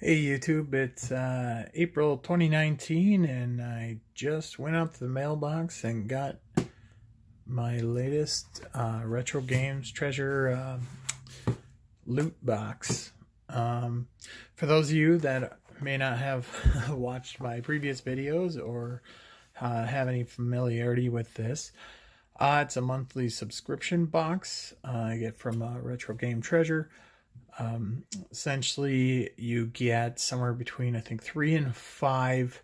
Hey YouTube, it's April 2019 and I just went out to the mailbox and got my latest Retro Games Treasure loot box. Um, for those of you that may not have watched my previous videos or have any familiarity with this, it's a monthly subscription box I get from Retro Game Treasure. Essentially, you get somewhere between I think 3 and 5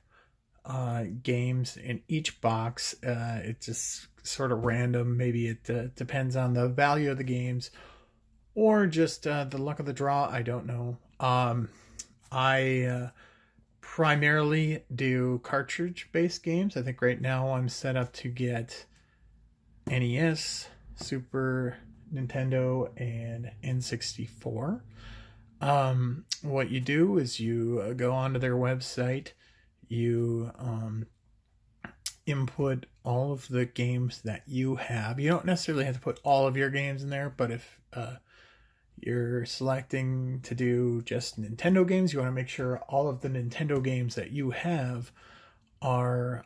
games in each box. It's just sort of random. Maybe it depends on the value of the games or just the luck of the draw. I don't know. I primarily do cartridge-based games. I think right now I'm set up to get NES, Super Nintendo, and N64. What you do is you go onto their website, you input all of the games that you have. You don't necessarily have to put all of your games in there, but if you're selecting to do just Nintendo games, you want to make sure all of the Nintendo games that you have are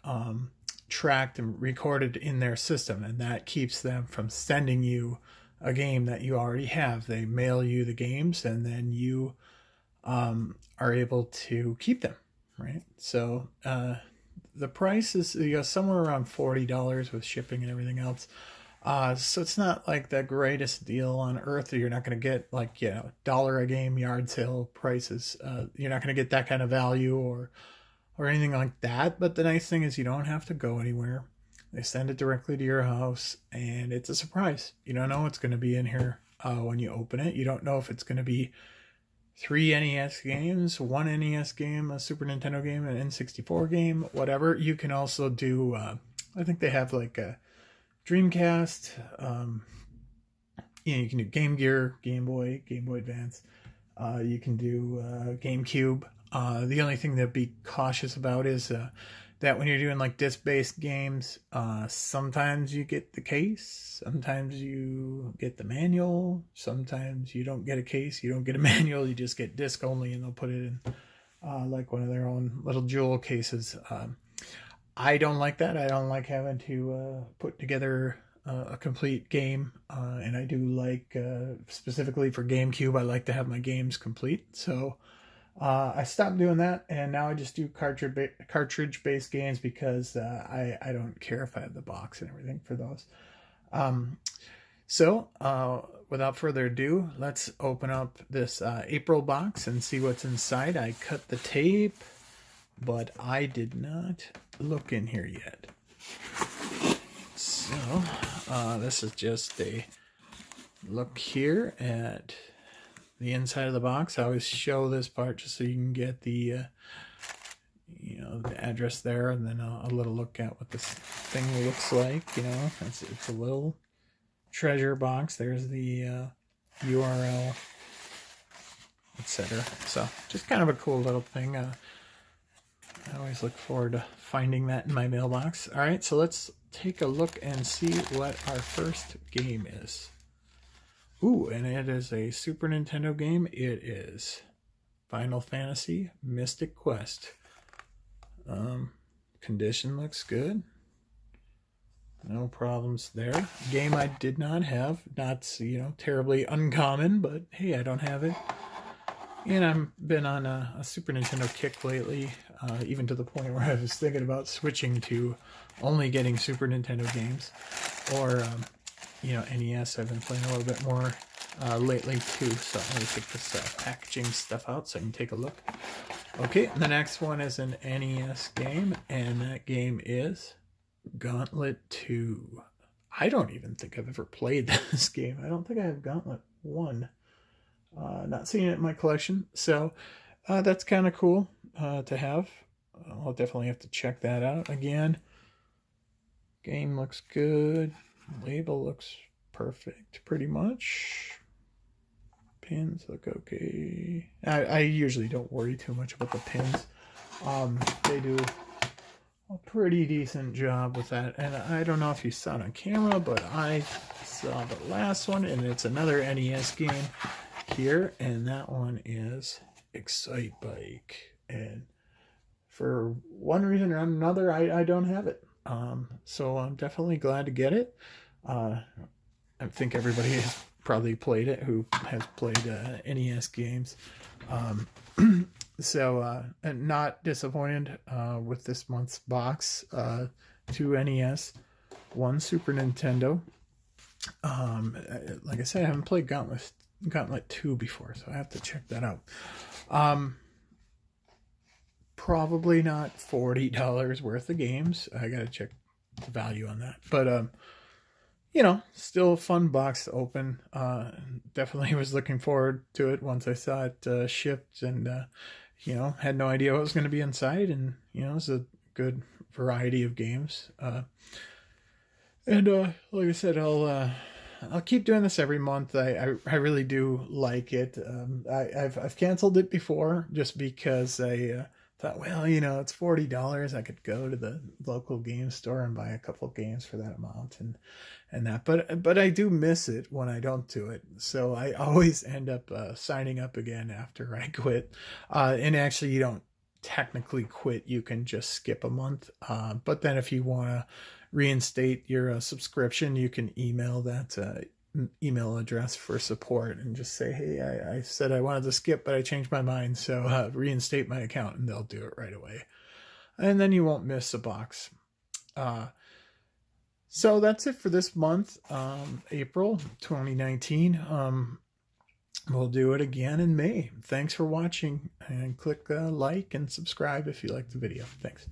tracked and recorded in their system, and that keeps them from sending you a game that you already have. They mail you the games, and then you are able to keep them, right? So the price is somewhere around $40 with shipping and everything else. So it's not like the greatest deal on earth. You're not going to get like dollar a game yard sale prices. You're not going to get that kind of value or anything like that. But the nice thing is you don't have to go anywhere. They send it directly to your house, and it's a surprise. You don't know what's going to be in here when you open it. You don't know if it's going to be 3 NES games, 1 NES game, a Super Nintendo game, an N64 game, whatever. You can also do, I think they have like a Dreamcast. You can do Game Gear, Game Boy Advance. You can do GameCube. The only thing to be cautious about is that when you're doing like disc-based games, sometimes you get the case, sometimes you get the manual, sometimes you don't get a case, you don't get a manual, you just get disc only, and they'll put it in like one of their own little jewel cases. I don't like that. I don't like having to put together a complete game, and I do like, specifically for GameCube, I like to have my games complete, so I stopped doing that, and now I just do cartridge-based games because I don't care if I have the box and everything for those. So without further ado, let's open up this April box and see what's inside. I cut the tape, but I did not look in here yet. So this is just a look here at the inside of the box. I always show this part just so you can get the the address there, and then a little look at what this thing looks like. It's a little treasure box. There's the URL, etc. So just kind of a cool little thing. I always look forward to finding that in my mailbox. All right, so let's take a look and see what our first game is. Ooh, and it is a Super Nintendo game. It is Final Fantasy Mystic Quest. Condition looks good. No problems there. Game I did not have. Not, terribly uncommon, but hey, I don't have it. And I've been on a Super Nintendo kick lately, even to the point where I was thinking about switching to only getting Super Nintendo games. Or NES. I've been playing a little bit more lately too, so I'm going to take this packaging stuff out so I can take a look. Okay, the next one is an NES game, and that game is Gauntlet 2. I don't even think I've ever played this game. I don't think I have Gauntlet 1. Not seeing it in my collection, so that's kind of cool to have. I'll definitely have to check that out again. Game looks good. Label looks perfect, pretty much. Pins look okay. I usually don't worry too much about the pins. They do a pretty decent job with that. And I don't know if you saw it on camera, but I saw the last one, and it's another NES game here, and that one is Excitebike, and for one reason or another, I don't have it. So I'm definitely glad to get it. I think everybody has probably played it who has played NES games. So and not disappointed with this month's box. 2 NES, 1 Super Nintendo. Like I said, I haven't played Gauntlet 2 before, so I have to check that out. Probably not $40 worth of games. I gotta check the value on that. But still a fun box to open. Definitely was looking forward to it once I saw it shipped, and had no idea what was going to be inside, and it's a good variety of games. And like I said, I'll keep doing this every month. I really do like it. I've canceled it before just because I thought, well, it's $40. I could go to the local game store and buy a couple of games for that amount and that. But I do miss it when I don't do it. So I always end up signing up again after I quit. And actually, you don't technically quit. You can just skip a month. But then if you want to reinstate your subscription, you can email that email address for support and just say, hey, I said I wanted to skip, but I changed my mind, so reinstate my account, and they'll do it right away. And then you won't miss a box. So that's it for this month, April 2019. We'll do it again in May. Thanks for watching, and click like and subscribe if you like the video. Thanks.